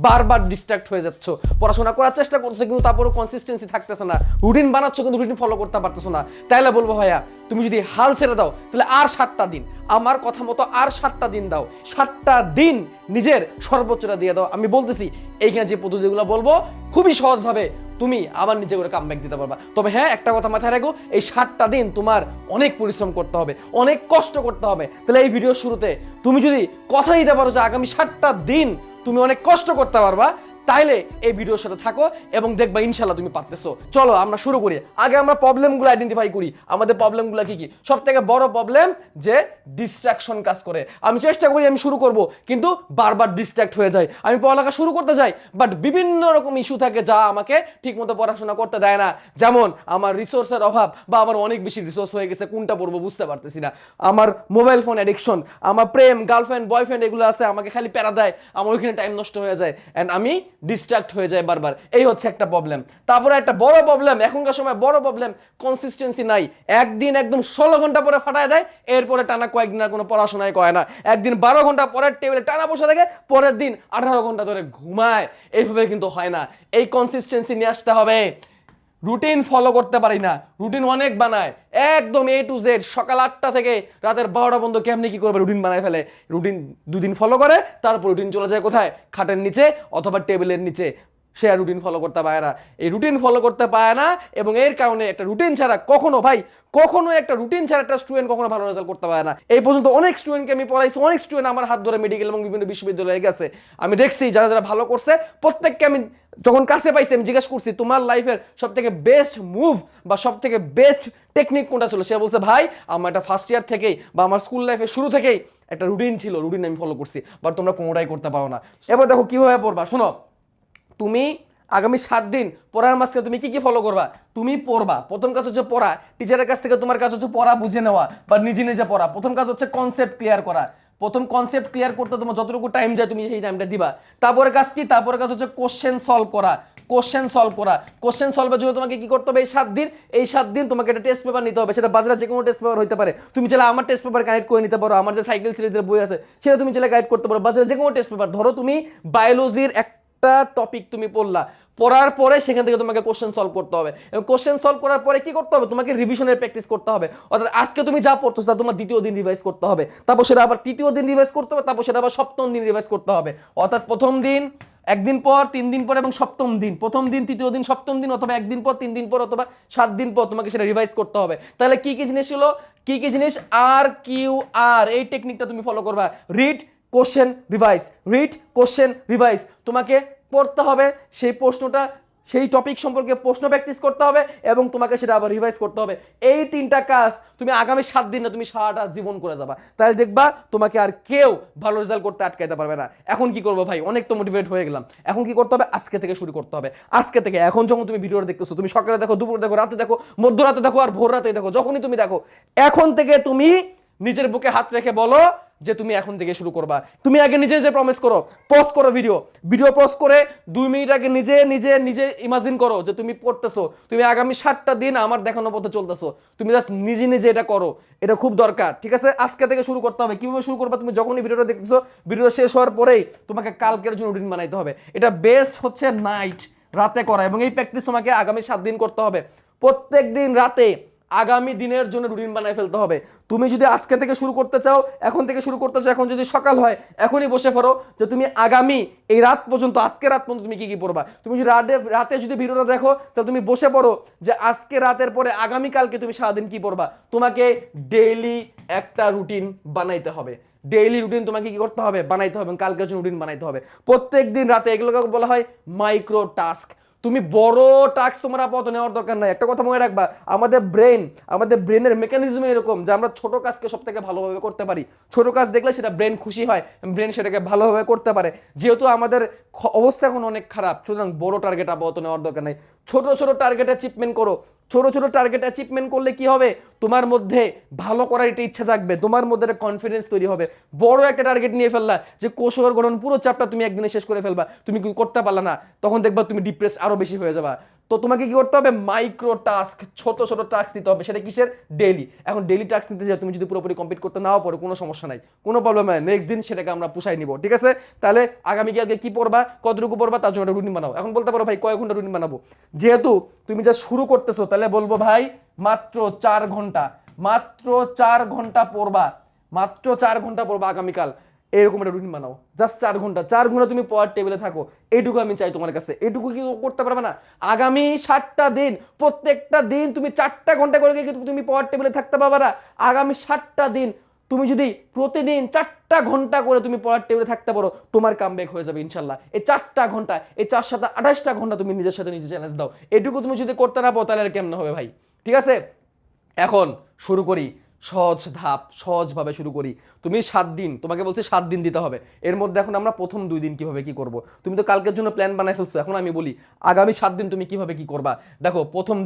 বারবার ডিস্ট্রাক্ট হয়ে যাচ্ছ, পড়াশোনা করার চেষ্টা করছো কিন্তু তারপরেও কনসিস্টেন্সি থাকতেছে না, রুটিন বানাচ্ছ কিন্তু রুটিন ফলো করতে পারতেছো না। তাইলে বলবো ভাইয়া তুমি যদি হাল ছেড়ে দাও তাহলে আর 7টা দিন, আমার কথা মতো আর 7টা দিন দাও, 7টা দিন নিজের সর্বোচ্চটা দিয়ে দাও। আমি বলতেছি এইখানে যে পদ্ধতিগুলো বলবো খুবই সহজভাবে তুমি আবার নিজে করে কামব্যাক দিতে পারবা। তবে হ্যাঁ, একটা কথা মাথায় রাখো, এই 7টা দিন তোমার অনেক পরিশ্রম করতে হবে, অনেক কষ্ট করতে হবে। তাহলে এই ভিডিওর শুরুতে তুমি যদি কথা দিতে পারো যে আগামী 7টা দিন তুমি অনেক কষ্ট করতে পারবা, তাইলে এই ভিডিওর সাথে থাকো এবং দেখবা ইনশাল্লাহ তুমি পারতেছো। চলো আমরা শুরু করি। আগে আমরা প্রবলেমগুলো আইডেন্টিফাই করি। আমাদের প্রবলেমগুলো কি কি? সব থেকে বড় প্রবলেম যে ডিস্ট্রাকশন কাজ করে। আমি চেষ্টা করি আমি শুরু করব, কিন্তু বারবার ডিস্ট্রাক্ট হয়ে যায়। আমি পড়ালেখা শুরু করতে যাই, বাট বিভিন্ন রকম ইস্যু থাকে যা আমাকে ঠিকমতো পড়াশোনা করতে দেয় না। যেমন আমার রিসোর্সের অভাব, বা আমার অনেক বেশি রিসোর্স হয়ে গেছে, কোনটা পড়বো বুঝতে পারতেছি না। আমার মোবাইল ফোন অ্যাডিকশন, আমার প্রেম, গার্লফ্রেন্ড, বয়ফ্রেন্ড এগুলো আছে, আমাকে খালি প্যারা দেয়, আমার ওইখানে টাইম নষ্ট হয়ে যায়, অ্যান্ড আমি ডিস্ট্রাক্ট হয়ে যায় বারবার। এই হচ্ছে একটা প্রবলেম। তারপরে একটা বড় প্রবলেম, এখনকার সময় বড় প্রবলেম, কনসিস্টেন্সি নাই। একদিন একদম 16 ঘন্টা পরে ফাটায় দেয়, এরপরে টানা কয়েকদিন আর কোনো পড়াশোনাই করে না। একদিন 12 ঘন্টা পরের টেবিলে টানা বসে থাকে, পরের দিন 18 ঘন্টা ধরে ঘুমায়। এইভাবে কিন্তু হয় না। এই কনসিস্টেন্সি নিয়ে আসতে হবে। রুটিন ফলো করতে পারি না, রুটিন অনেক বানায় একদম A to Z, সকাল 8টা থেকে রাতের 12টা পর্যন্ত কেমনি কি করবে রুটিন বানায় ফেলে। রুটিন 2 দিন ফলো করে, তারপর রুটিন চলে যায় কোথায়? খাটের নিচে অথবা টেবিলের নিচে। সে আর রুটিন ফলো করতে পারে না। এই রুটিন ফলো করতে পারে না, এবং এর কারণে একটা রুটিন ছাড়া কখনো একটা রুটিন ছাড়া একটা স্টুডেন্ট কখনো ভালো রেজাল্ট করতে পারে না। এই পর্যন্ত অনেক স্টুডেন্টকে আমি পড়াইছি, অনেক স্টুডেন্ট আমার হাত ধরে মেডিকেল এবং বিভিন্ন বিশ্ববিদ্যালয়ে গেছে। আমি দেখছি যারা যারা ভালো করছে প্রত্যেককে আমি যখন কাছে পাইছি আমি জিজ্ঞেস করছি তোমার লাইফের সব থেকে বেস্ট মুভ বা সব থেকে বেস্ট টেকনিক কোনটা ছিল? সে বলছে ভাই আমার এটা ফার্স্ট ইয়ার থেকেই বা আমার স্কুল লাইফের শুরু থেকেই একটা রুটিন ছিল, রুটিন আমি ফলো করছি, বাট তোমরা কোনোটাই করতে পারো না। এবার দেখো কিভাবে পড়বা। শোনো, তুমি আগামী 7 দিন পড়ার মাঝখানে তুমি কি কি ফলো করবা? তুমি পড়বা। প্রথম কাজ হচ্ছে পড়া। টিচারের কাছ থেকে তোমার কাজ হচ্ছে পড়া বুঝে নেওয়া বা নিজে নিজে পড়া। প্রথম কাজ হচ্ছে কনসেপ্ট ক্লিয়ার করা। প্রথম কনসেপ্ট ক্লিয়ার করতে তোমার যতটুকু টাইম যায় তুমি সেই টাইমটা দিবা। তারপরে কাজ কি? তারপরে কাজ হচ্ছে কোশ্চেন সলভ করা। কোশ্চেন সলভের জন্য তোমাকে কি করতে হবে? এই 7 দিন তোমাকে একটা টেস্ট পেপার নিতে হবে। সেটা বাজারে যে কোনো টেস্ট পেপার হতে পারে। তুমি চাইলে আমার টেস্ট পেপার কানেক্ট করে নিতে পারো, আমার যে সাইকেল সিরিজের বই আছে সেটা তুমি চাইলে গাইড করতে পারো। বাজারে যে কোনো টেস্ট পেপার, ধরো তুমি বায়োলজির একটা টপিক তুমি পড়ার পরে সেখান থেকে তোমাকে কোশ্চেন সলভ করতে হবে, এবং কোশ্চেন সলভ করার পরে কি করতে হবে? তোমাকে রিভিশনের প্র্যাকটিস করতে হবে। অর্থাৎ আজকে তুমি যা পড়তেছো তা তোমার দ্বিতীয় দিন রিভাইজ করতে হবে, তারপর সেটা আবার তৃতীয় দিন রিভাইজ করতে হবে, তারপর সেটা আবার সপ্তম দিন রিভাইজ করতে হবে। অর্থাৎ প্রথম দিন, একদিন পর, 3 দিন পর এবং সপ্তম দিন, প্রথম দিন, তৃতীয় দিন, সপ্তম দিন, অথবা একদিন পর, 3 দিন পর, অথবা 7 দিন পর তোমাকে সেটা রিভাইজ করতে হবে। তাহলে কি কি জিনিস ছিল? কি কি জিনিস? RQR, এই টেকনিকটা তুমি ফলো করবা। Read, question, revise. Read, question, revise. তোমাকে পড়তে হবে সেই প্রশ্নটা, সেই টপিক সম্পর্কে প্রশ্ন প্র্যাকটিস করতে হবে, এবং তোমাকে সেটা আবার রিভাইজ করতে হবে। এই 3টা কাজ তুমি আগামী 7 দিন না, তুমি সারাটা জীবন করে যাবা। তাহলে দেখবা তোমাকে আর কেউ ভালো রেজাল্ট করতে আটকাইতে পারবে না। এখন কি করবো ভাই? অনেক তো মোটিভেট হয়ে গেলাম। এখন কি করতে হবে? আজকে থেকে শুরু করতে হবে। আজকে থেকে, এখন যখন তুমি ভিডিওটা দেখতেছো, তুমি সকালে দেখো, দুপুরে দেখো, রাতে দেখো, মধ্যরাতে দেখো, আর ভোর রাতে দেখো, যখনই তুমি দেখো, এখন থেকে তুমি নিজের বুকে হাত রেখে বলো যে তুমি এখন থেকে শুরু করবা। তুমি আগে নিজে যে প্রমিস করো, পজ করো ভিডিও পজ করে 2 মিনিট আগে নিজে নিজে নিজে ইমাজিন করো যে তুমি পড়তেছো, তুমি আগামী 7টা দিন আমার দেখানো পথে চলতেছো। তুমি জাস্ট নিজে নিজে এটা করো, এটা খুব দরকার। ঠিক আছে, আজকে থেকে শুরু করতে হবে। কিভাবে শুরু করবা? তুমি যখনই ভিডিওটা দেখতেছো, ভিডিও শেষ হওয়ার পরেই তোমাকে কালকের জন্য রুটিন বানাইতে হবে। এটা বেস্ট হচ্ছে নাইট, রাতে করা, এবং এই প্র্যাকটিস তোমাকে আগামী 7 দিন করতে হবে। প্রত্যেক দিন রাতে আগামী দিনের জন্য রুটিন বানায় ফেলতে হবে। তুমি যদি আজকে থেকে শুরু করতে চাও, এখন থেকে শুরু করতে চাও, এখন যদি সকাল হয় এখনই বসে পড়ো যে তুমি আগামী এই রাত পর্যন্ত, আজকে রাত পর্যন্ত তুমি কি কি পড়বা। তুমি যদি রাতে যদি ভিডিওটা দেখো, তাহলে তুমি বসে পড়ো যে আজকে রাতের পরে আগামীকালকে তুমি সারাদিন কি পড়বা। তোমাকে ডেইলি একটা রুটিন বানাইতে হবে। ডেইলি রুটিন তোমাকে কি করতে হবে? বানাইতে হবে, এবং কালকের জন্য রুটিন বানাইতে হবে প্রত্যেক দিন রাতে। এগুলোকে বলা হয় মাইক্রো টাস্ক। তুমি বড় টাস্ক তোমার আপাতত নেওয়ার দরকার নাই। একটা কথা মনে রাখবা, আমাদের ব্রেনের মেকানিজম এরকম যে আমরা ছোট কাজকে সব থেকে ভালোভাবে করতে পারি। ছোট কাজ দেখলে সেটা ব্রেন খুশি হয়, ব্রেন সেটাকে ভালোভাবে করতে পারে। যেহেতু আমাদের অবস্থা এখন অনেক খারাপ, সুতরাং বড় টার্গেট আপাতত নেওয়ার দরকার নাই। ছোট ছোট টার্গেট অ্যাচিভমেন্ট করো। ছোট ছোট টার্গেট অ্যাচিভমেন্ট করলে কি হবে? তোমার মধ্যে ভালো করার একটা ইচ্ছা জাগবে, তোমার মধ্যে একটা কনফিডেন্স তৈরি হবে। বড় একটা টার্গেট নিয়ে ফেললা যে কোষের গঠন পুরো চ্যাপ্টার তুমি একদিনে শেষ করে ফেলবা, তুমি করতে পারলা না, তখন দেখবা তুমি ডিপ্রেস আরো বেশি হয়ে যাবা। তো তোমাকে কি করতে হবে, মাইক্রো টাস্ক, ছোট ছোট টাস্ক দিতে হবে। সেটা কিসের, ডেইলি। এখন ডেইলি টাস্ক নিতে যাও, তুমি যদি পুরোপুরি কমপ্লিট করতে নাও পারো কোনো সমস্যা নাই, কোনো প্রবলেম নাই, নেক্সট দিন সেটাকে আমরা পুষাই নিব, ঠিক আছে। তাহলে আগামীকালকে কি পড়বা, কতটুকু পড়বা, তার জন্য একটা রুটিন বানাও। এখন বলতে পারো ভাই কয় ঘন্টা রুটিন বানাবো, যেহেতু তুমি যা শুরু করতেছো তাহলে বলবো ভাই মাত্র 4 ঘন্টা, মাত্র 4 ঘন্টা পড়বা, মাত্র 4 ঘন্টা পড়বা আগামীকাল। এরকম একটা রুটিন বানাও, জাস্ট 4 ঘন্টা, 4 ঘন্টা তুমি পড়ার টেবিলে থাকো, এইটুকু আমি চাই তোমার কাছে। এইটুকু কি করতে পারবে না? আগামী 7টা দিন, প্রত্যেকটা দিন তুমি 4টা ঘন্টা করে তুমি পড়ার টেবিলে থাকতে পারবে না। আগামী 7টা দিন তুমি যদি প্রতিদিন 4টা ঘন্টা করে তুমি পড়ার টেবিলে থাকতে পারো, তোমার কামব্যাক হয়ে যাবে ইনশাল্লাহ। এই 4টা ঘন্টা, এই 4 7 28টা ঘন্টা তুমি নিজের সাথে নিজে চ্যালেঞ্জ দাও। এটুকু তুমি যদি করতে না পারো তাহলে আর কেমন হবে ভাই, ঠিক আছে। এখন শুরু করি, সহজ ধাপ, সহজভাবে শুরু করি। তুমি 7 দিন, তোমাকে বলছি 7 দিন দিতে হবে। এর মধ্যে এখন আমরা প্রথম 2 দিন কিভাবে কি করব, তুমি তো কালকের জন্য প্ল্যান বানাই ফেলছো, এখন আমি বলি আগামী 7 দিন তুমি কিভাবে কি করবা। দেখো প্রথম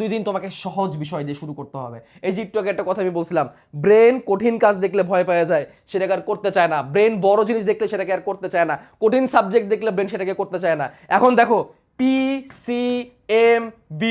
দুই দিন তোমাকে সহজ বিষয় দিয়ে শুরু করতে হবে। এই যে একটু আগে একটা কথা আমি বলছিলাম, ব্রেন কঠিন কাজ দেখলে ভয় পাওয়া যায়, সেটাকে আর করতে চায় না। ব্রেন বড় জিনিস দেখলে সেটাকে আর করতে চায় না। কঠিন সাবজেক্ট দেখলে ব্রেন সেটাকে করতে চায় না। এখন দেখো PCMB,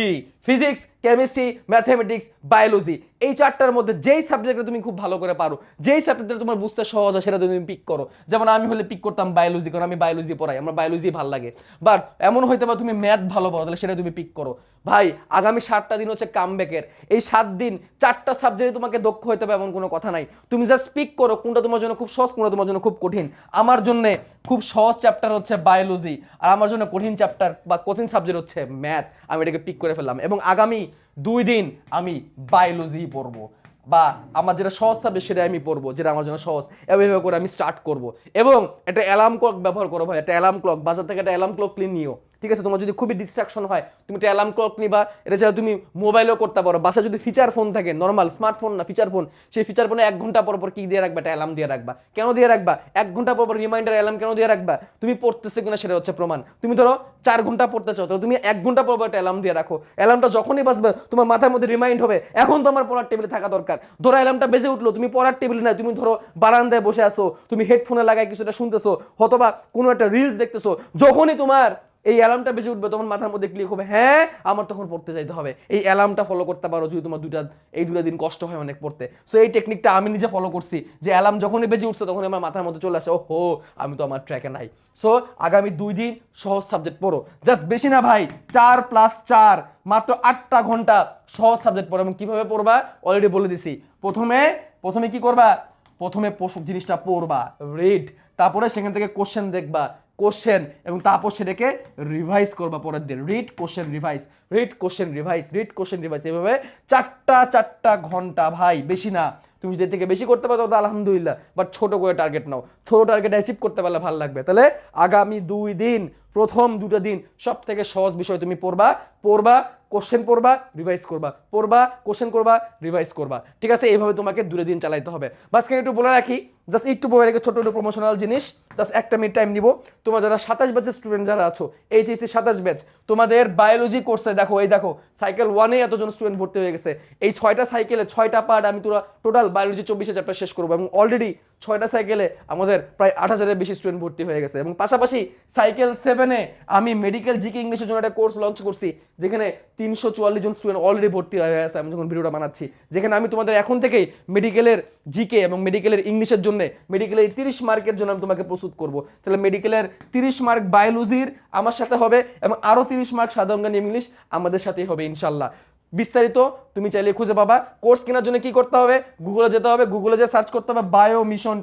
physics, chemistry, mathematics, biology, এই 4টার মধ্যে যেই সাবজেক্টটা তুমি খুব ভালো করে পারো, যেই সাবজেক্টটা তোমার বুঝতে সহজ হয় সেটা তুমি পিক করো। যেমন আমি হলে পিক করতাম বায়োলজি, কারণ আমি বায়োলজি পড়াই, আমার বায়োলজি ভালো লাগে। বাট এমন হইতে পারে তুমি ম্যাথ ভালো পারো, তাহলে সেটা তুমি পিক করো। ভাই আগামী 7টা দিন হচ্ছে কামব্যাকের। এই 7 দিন 4টা সাবজেক্টে তোমাকে দক্ষ হইতে হবে এমন কোনো কথা নাই। তুমি জাস্ট পিক করো কোনটা তোমার জন্য খুব সহজ, কোনটা তোমার জন্য খুব কঠিন। আমার জন্য খুব সহজ চ্যাপ্টার হচ্ছে বায়োলজি, আর আমার জন্য কঠিন চ্যাপ্টার বা কঠিন সাবজেক্ট হচ্ছে ম্যাথ। আমি এটাকে পিক করে ফেললাম এবং আগামী 2 দিন আমি বায়োলজি পড়বো, বা আমার যেটা সহজ সাবজেক্ট সেটা আমি পড়বো, যেটা আমার জন্য সহজ। এভাবে করে আমি স্টার্ট করব। এবং একটা অ্যালার্ম ক্লক ব্যবহার করো ভাই, একটা অ্যালার্ম ক্লক, বাজার থেকে একটা অ্যালার্ম ক্লক কিনে নিও, ঠিক আছে। তোমার যদি খুবই ডিস্ট্রাকশন হয় তুমি একটা অ্যালার্ম ক্লক নিবা। এটা ছাড়া তুমি মোবাইলেও করতে পারো, বাসায় যদি ফিচার ফোন থাকে, নর্মাল স্মার্টফোন না ফিচার ফোন, সেই ফিচার ফোনে 1 ঘন্টা পর পর কি দিয়ে রাখবা, একটা অ্যালার্ম দিয়ে রাখবা। কেন দিয়ে রাখবা? 1 ঘন্টা পর পর রিমাইন্ডার অ্যালার্ম কেন দিয়ে রাখবা? তুমি পড়তেছো কিনা সেটা হচ্ছে প্রমাণ। তুমি ধরো 4 ঘন্টা পড়তেছো, তো তুমি 1 ঘন্টা পর পর একটা অ্যালার্ম দিয়ে রাখো। অ্যালার্মটা যখনই বাজবে তোমার মাথার মধ্যে রিমাইন্ড হবে এখন তো আমার পড়ার টেবিলে থাকা দরকার। ধরো অ্যালার্মটা বেজে উঠলো, তুমি পড়ার টেবিলে নাই, তুমি ধরো বারান্দায় বসে আসো, তুমি হেডফোনে লাগাই কিছুটা শুনতেছো, অথবা কোনো একটা রিলস দেখতেছো, যখনই তোমার এই অ্যালার্মটা বেজে উঠবে তখন মাথার মধ্যে ক্লিক হবে, হ্যাঁ আমার তখন পড়তে যাইতে হবে। এই অ্যালার্মটা ফলো করতে পারো যদি তোমার এই দুটা দিন কষ্ট হয় অনেক পড়তে। সো এই টেকনিকটা আমি নিজে ফলো করছি, যে অ্যালার্ম যখনই বেজে উঠছে তখন আমার মাথার মধ্যে চলে আসে, ও হো আমি তো আমার ট্র্যাকে নাই। সো আগামী 2 দিন সহজ সাবজেক্ট পড়ো, জাস্ট বেশি না ভাই, 4+4 মাত্র 8টা ঘন্টা সহজ সাবজেক্ট পড়ো। এবং কিভাবে পড়বা অলরেডি বলে দিছি। প্রথমে কি করবা, প্রথমে জিনিসটা পড়বা, রিড, তারপরে সেখান থেকে কোশ্চেন দেখবা, কোশ্চেন, এবং তারপর সেটাকে রিভাইজ করবা পরের দিন। Read question revise, read question revise, read question revise, এভাবে 4টা ঘন্টা ভাই, বেশি না। তুমি যদি থেকে বেশি করতে পারো তো আলহামদুলিল্লাহ, বাট ছোট করে টার্গেট নাও, ছোট টার্গেট অ্যাচিভ করতে পারলে ভালো লাগবে। তাহলে আগামী 2 দিন, প্রথম 2টা দিন সব থেকে সহজ বিষয় তুমি পড়বা, কোশ্চেন পড়বা, রিভাইজ করবা, পড়বা, কোশ্চেন করবা, রিভাইজ করবা, ঠিক আছে। এইভাবে তোমাকে 2 দিন চালাইতে হবে। বাসকে একটু বলে রাখি, জাস্ট একটু বলে রাখি ছোট প্রমোশনাল জিনিস, জাস্ট 1 মিনিট টাইম নিব। তোমরা যারা 27 ব্যাচের স্টুডেন্ট যারা আছো, এইচএসসি 27 ব্যাচ, তোমাদের বায়োলজি কোর্সে দেখো, এই দেখো সাইকেল 1-এ এতজন স্টুডেন্ট ভর্তি হয়ে গেছে। এই 6টা সাইকেলে 6টা পার্ট আমি টোটাল বায়োলজি 24 চ্যাপ্টার শেষ করবো, এবং অলরেডি 6টা সাইকেলে আমাদের প্রায় 8000-এর বেশি স্টুডেন্ট ভর্তি হয়ে গেছে। এবং পাশাপাশি সাইকেল 7-এ আমি মেডিকেল জিকে ইংলিশের জন্য একটা কোর্স লঞ্চ করছি, যেখানে 344 জন স্টুডেন্ট অলরেডি ভর্তি হয়ে গেছে আমি যখন ভিডিওটা বানাচ্ছি, যেখানে আমি তোমাদের এখন থেকেই মেডিকেলের জিকে এবং মেডিকেলের ইংলিশের জন্য, মেডিকেলের 30 মার্কের জন্য আমি তোমাকে প্রস্তুত করব। তাহলে মেডিকেলের 30 মার্ক বায়োলজির আমার সাথে হবে, এবং আরও 30 মার্ক সাধারণ জ্ঞান ইংলিশ আমাদের সাথেই হবে ইনশাল্লাহ। বিস্তারিত তুমি চাইলে খুঁজে পাবা। কোর্স কেনার জন্য কি করতে হবে, গুগলে যেতে হবে, গুগলে যে সার্চ করতে হবে বায়ো মিশন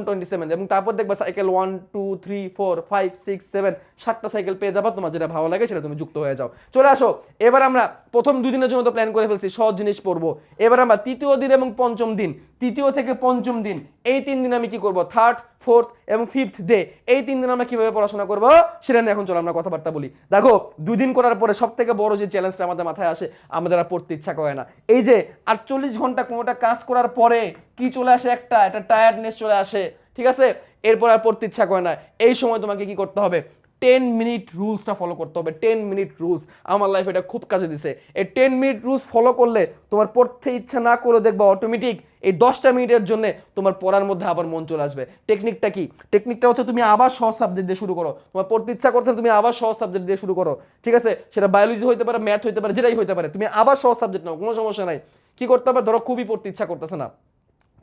27, এবং তারপর দেখবা সাইকেল 1 2 3 4 5 6 7 7টা সাইকেল পেয়ে যাবা। তোমার যেটা ভালো লাগে সেটা তুমি যুক্ত হয়ে যাও। চলে আসো, এবার আমরা প্রথম 2 দিনের জন্য তো প্ল্যান করে ফেলছি, সহজ জিনিস পড়বো। এবার আমরা তৃতীয় দিন এবং পঞ্চম দিন, তৃতীয় থেকে পঞ্চম দিন, এই 3 দিন আমি কি করবো, 3rd 4th এবং 5th ডে, এই 3 দিন আমরা কিভাবে পড়াশোনা করবো সেটা নিয়ে এখন চলো আমরা কথাবার্তা বলি। দেখো 2 দিন করার পরে সব থেকে বড় যে চ্যালেঞ্জটা আমাদের মাথায় আসে, আমাদের আর পড়তে ইচ্ছা করে না। এই যে 48 ঘন্টা কোনোটা কাজ করার পরে কি চলে আসে, একটা টায়ার্ডনেস চলে আসে, ঠিক আছে। এরপর আর পড়তে ইচ্ছা করে না। এই সময় তোমাকে কি করতে হবে, 10 মিনিট রুলসটা ফলো করতে হবে। 10 মিনিট রুলস আমার লাইফে এটা খুব কাজে দিছে। এই 10 মিনিট রুলস ফলো করলে তোমার পড়তে ইচ্ছা না করে দেখবা অটোমেটিক এই 10টা মিনিটের জন্য তোমার পড়ার মধ্যে আবার মন চলে আসবে। টেকনিকটা কি? টেকনিকটা হচ্ছে তুমি আবার সহজ সাবজেক্ট দিয়ে শুরু করো। তোমার পড়তে ইচ্ছা করছে তুমি আবার সহজ সাবজেক্ট দিয়ে শুরু করো, ঠিক আছে? সেটা বায়োলজি হইতে পারে, ম্যাথ হইতে পারে, যেটাই হইতে পারে, তুমি আবার সহজ সাবজেক্ট নাও, কোনো সমস্যা নাই। কি করতে হবে? ধরো খুবই পড়তে ইচ্ছা করতেছে না,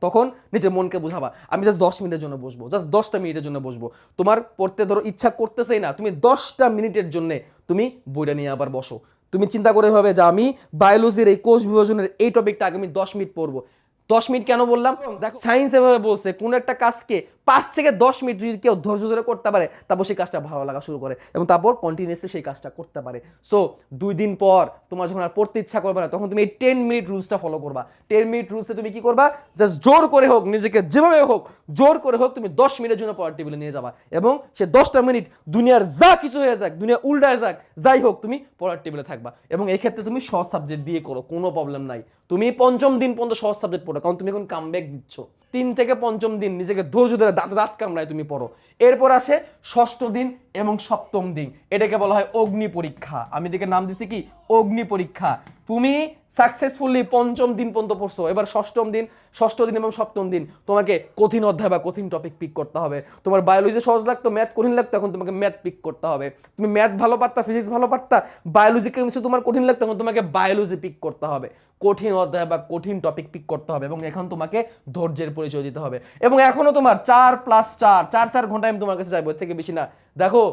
তখন নিজের মনকে বুঝাবা আমি জাস্ট 10 মিনিটের জন্য বসবো, জাস্ট 10টা মিনিটের জন্য বসবো। তোমার পড়তে ধরো ইচ্ছা করতেছেই না, তুমি 10টা মিনিটের জন্য তুমি বইটা নিয়ে আবার বসো। তুমি চিন্তা করে ভাবে যে আমি বায়োলজির এই কোষ বিভাজনের এই টপিকটা আগামী 10 মিনিট পড়বো। 10 মিনিট কেন বললাম? দেখো সায়েন্স এভাবে বলছে কোন একটা কাজকে 5 থেকে 10 মিনিট যদি কেউ ধৈর্য ধরে করতে পারে তারপর সেই কাজটা ভালো লাগা শুরু করে এবং তারপর কন্টিনিউসলি সেই কাজটা করতে পারে। সো 2 দিন পর তোমার যখন আর পড়তে ইচ্ছা করবে না তখন তুমি এই 10 মিনিট রুলসটা ফলো করবা। 10 মিনিট রুলসে তুমি কি করবা? জাস্ট জোর করে হোক, নিজেকে যেভাবে হোক জোর করে হোক তুমি 10 মিনিটের জন্য পড়ার টেবিলে নিয়ে যাবা এবং সে 10টা মিনিট দুনিয়ার যা কিছু হয়ে যাক, দুনিয়া উল্টায় যাক, যাই হোক তুমি পড়ার টেবিলে থাকবা। এবং এই ক্ষেত্রে তুমি সহজ সাবজেক্ট দিয়ে করো, কোনো প্রবলেম নাই। তুমি 5ম দিন পর্যন্ত সহজ সাবজেক্ট পড়ো, কারণ তুমি এখন কামব্যাক দিচ্ছ। 3 থেকে 5ম দিন নিজেকে ধৈর্য ধরে দাঁত দাঁত কামড়ায় তুমি পড়ো। এরপর আসে 6ষ্ঠ দিন এবং 7ম দিন, এটাকে বলা হয় অগ্নি পরীক্ষা। আমি এটাকে নাম দিছি কি? অগ্নি পরীক্ষা। তুমি সাকসেসফুলি 5ম দিন পর্যন্ত পড়ছো, এবার 6ম দিন, 6ষ্ঠ দিন এবং 7ম দিন তোমাকে কঠিন অধ্যায় বা কঠিন টপিক পিক করতে হবে। তোমার বায়োলজি সহজ লাগতো, ম্যাথ কঠিন লাগতো, এখন তোমাকে ম্যাথ পিক করতে হবে। তুমি ম্যাথ ভালো পারতা, ফিজিক্স ভালো পারতা, বায়োলজি কেমিস্ট্রি তোমার কঠিন লাগতো, এখন তোমাকে বায়োলজি পিক করতে হবে। কঠিন অধ্যায় বা কঠিন টপিক পিক করতে হবে এবং এখন তোমাকে ধৈর্যের পরিচয় দিতে হবে। এবং এখনো তোমার 4+4 ঘন্টা আমি তোমার কাছে চাইবো, এর থেকে বেশি না। দেখো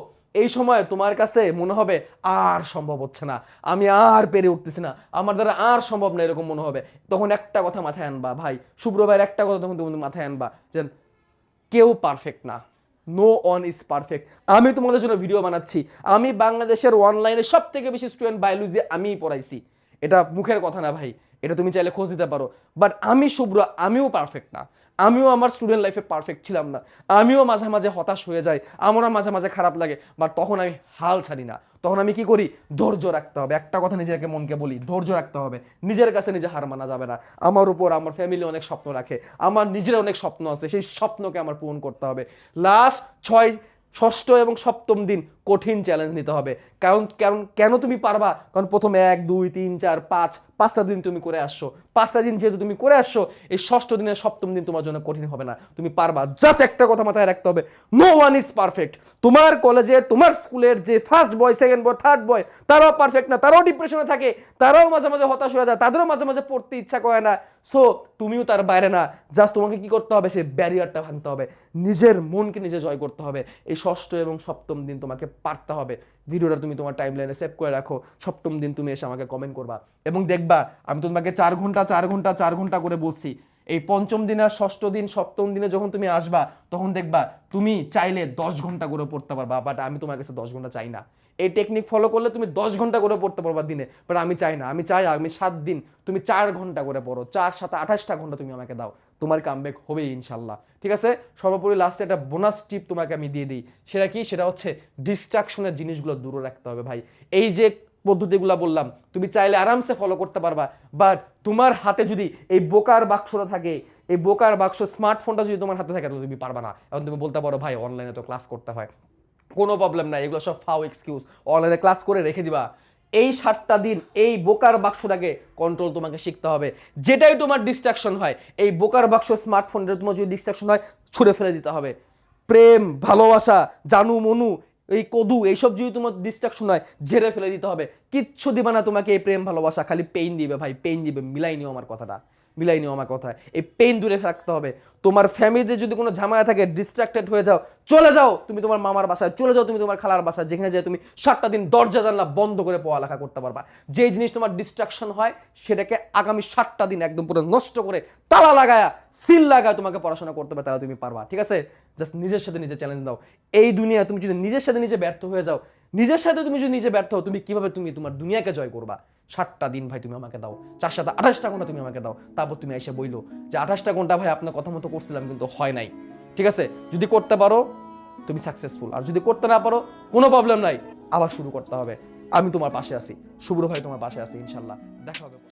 এই সময় তোমার কাছে মনে হবে আর সম্ভব হচ্ছে না, আমি আর পেরে উঠতেছি না, আমার দ্বারা আর সম্ভব না, এরকম মনে হবে। তখন একটা কথা মাথায় আনবা ভাই, শুভ্র ভাইয়ের একটা কথা তখন তুমি মাথায় আনবা যে কেউ পারফেক্ট না, নো ওয়ান ইজ পারফেক্ট। আমি তোমাদের জন্য ভিডিও বানাচ্ছি, আমি বাংলাদেশের অনলাইনে সব থেকে বেশি স্টুডেন্ট বায়োলজি আমিই পড়াইছি, এটা মুখের কথা না ভাই, এটা তুমি চাইলে খোঁজ দিতে পারো। বাট আমি শুভ্র, আমিও পারফেক্ট না, আমিও আমার স্টুডেন্ট লাইফে পারফেক্ট ছিলাম না, আমিও মাঝে মাঝে হতাশ হয়ে যাই, আমারও মাঝে মাঝে খারাপ লাগে, বাট তখন আমি হাল ছাড়ি না। তখন আমি কি করি? ধৈর্য রাখতে হবে। একটা কথা নিজেকে মনকে বলি, ধৈর্য রাখতে হবে, নিজের কাছে নিজে হার মানা যাবে না। আমার উপর আমার ফ্যামিলি অনেক স্বপ্ন রাখে, আমার নিজের অনেক স্বপ্ন আছে, সেই স্বপ্নকে আমার পূরণ করতে হবে। লাস্ট 6ষ্ঠ এবং 7ম দিন কঠিন চ্যালেঞ্জ নিতে হবে। কারণ কারণ কেন তুমি পারবা? কারণ প্রথমে 1 2 3 4 5টা দিন তুমি করে আসছো, 5টা দিন যেহেতু তুমি করে আসছো, এই 6ষ্ঠ দিনের 7ম দিন তোমার জন্য কঠিন হবে না, তুমি পারবা। জাস্ট একটা কথা মাথায় রাখতে হবে, নো ওয়ান ইজ পারফেক্ট। তোমার কলেজের, তোমার স্কুলের যে first boy, second boy, third বয়, তারাও পারফেক্ট না, তারাও ডিপ্রেশনে থাকে, তারাও মাঝে মাঝে হতাশ হয়ে যায়, তাদেরও মাঝে মাঝে পড়তে ইচ্ছা করে না। সো তুমিও তার বাইরে না, জাস্ট তোমাকে কি করতে হবে? সেই ব্যারিয়ারটা ভাঙতে হবে, নিজের মনকে নিজে জয় করতে হবে। এই 6ষ্ঠ এবং 7ম দিন তোমাকে পারতে হবে। ভিডিওটা তুমি তোমার টাইমলাইনে সেভ করে রাখো, 7ম দিন তুমি এসে আমাকে কমেন্ট করবা এবং দেখবা আমি তোমাকে 4 ঘন্টা করে বলছি। এই 5ম দিন আর 6ষ্ঠ দিন 7ম দিনে যখন তুমি আসবা তখন দেখবা তুমি চাইলে 10 ঘন্টা করে পড়তে পারবা, বাট আমি তোমার কাছে 10 ঘন্টা চাই না। এই টেকনিক ফলো করলে তুমি 10 ঘন্টা করে পড়তে পারবা দিনে, বাট আমি চাই না। আমি চাই আমি 7 দিন তুমি 4 ঘন্টা করে পড়ো, 4 7 28টা ঘন্টা তুমি আমাকে দাও, তোমার কামব্যাক হবেই ইনশাল্লাহ, ঠিক আছে? সর্বোপরি লাস্টে একটা বোনাস টিপ তোমাকে আমি দিয়ে দিই, সেটা কি? সেটা হচ্ছে ডিস্ট্রাকশনের জিনিসগুলো দূরে রাখতে হবে ভাই। এই যে পদ্ধতিগুলো বললাম তুমি চাইলে আরামসে ফলো করতে পারবা, বাট তোমার হাতে যদি এই বোকার বাক্সটা থাকে, এই বোকার বাক্স স্মার্টফোনটা যদি তোমার হাতে থাকে তাহলে তুমি পারবা না। এখন তুমি বলতে পারো ভাই অনলাইনে তো ক্লাস করতে হয়, কোনো প্রবলেম নাই, এগুলো সব ফাও এক্সকিউজ, অনলাইনে ক্লাস করে রেখে দিবা। এই 7টা দিন এই বোকার বাক্সটাকে কন্ট্রোল তোমাকে শিখতে হবে। যেটাই তোমার ডিস্ট্রাকশন হয়, এই বোকার বাক্স স্মার্টফোনটা তোমার যদি ডিস্ট্রাকশন হয় ছুঁড়ে ফেলে দিতে হবে। প্রেম, ভালোবাসা, জানু মনু, এই কদু, এইসব যদি তোমার ডিস্ট্রাকশন হয় ঝেড়ে ফেলে দিতে হবে। কিচ্ছু দিবে না তোমাকে এই প্রেম ভালোবাসা, খালি পেইন দিবে ভাই, পেইন দিবে। মিলাই নিও আমার কথাটা, মিলাই নিও আমার কথা, এই পেইন দূরে রাখতে হবে। তোমার ফ্যামিলিতে যদি কোনো ঝামেলা থাকে, ডিস্ট্রাক্টেড হয়ে যাও, চলে যাও তুমি তোমার মামার বাসায়, চলে যাও তুমি তোমার খালার বাসায়, যেখানে যায় তুমি 7টা দিন দরজা জানলা বন্ধ করে পড়ালেখা করতে পারবা। যে জিনিস তোমার ডিস্ট্রাকশন হয় সেটাকে আগামী 7টা দিন একদম পুরো নষ্ট করে তালা লাগায়া সিল লাগায় তোমাকে পড়াশোনা করতে হবে, তাহলে তুমি পারবা, ঠিক আছে? জাস্ট নিজের সাথে নিজে চ্যালেঞ্জ দাও। এই দুনিয়া তুমি যদি নিজের সাথে নিজে ব্যর্থ হয়ে যাও, নিজের সাথে তুমি যদি নিজে ব্যর্থ হও, তুমি কিভাবে তুমি তোমার দুনিয়াকে জয় করবা? 7টা দিন ভাই তুমি আমাকে দাও, 4 7 28টা ঘন্টা তুমি আমাকে দাও, তারপর তুমি এসে বইলো যে 28টা ঘন্টা ভাই আপনার কথা মতো করছিলাম কিন্তু হয় নাই, ঠিক আছে? যদি করতে পারো তুমি সাকসেসফুল, আর যদি করতে না পারো কোনো প্রবলেম নাই, আবার শুরু করতে হবে। আমি তোমার পাশে আছি, শুভ্র ভাই তোমার পাশে আছি, ইনশাল্লাহ দেখা হবে।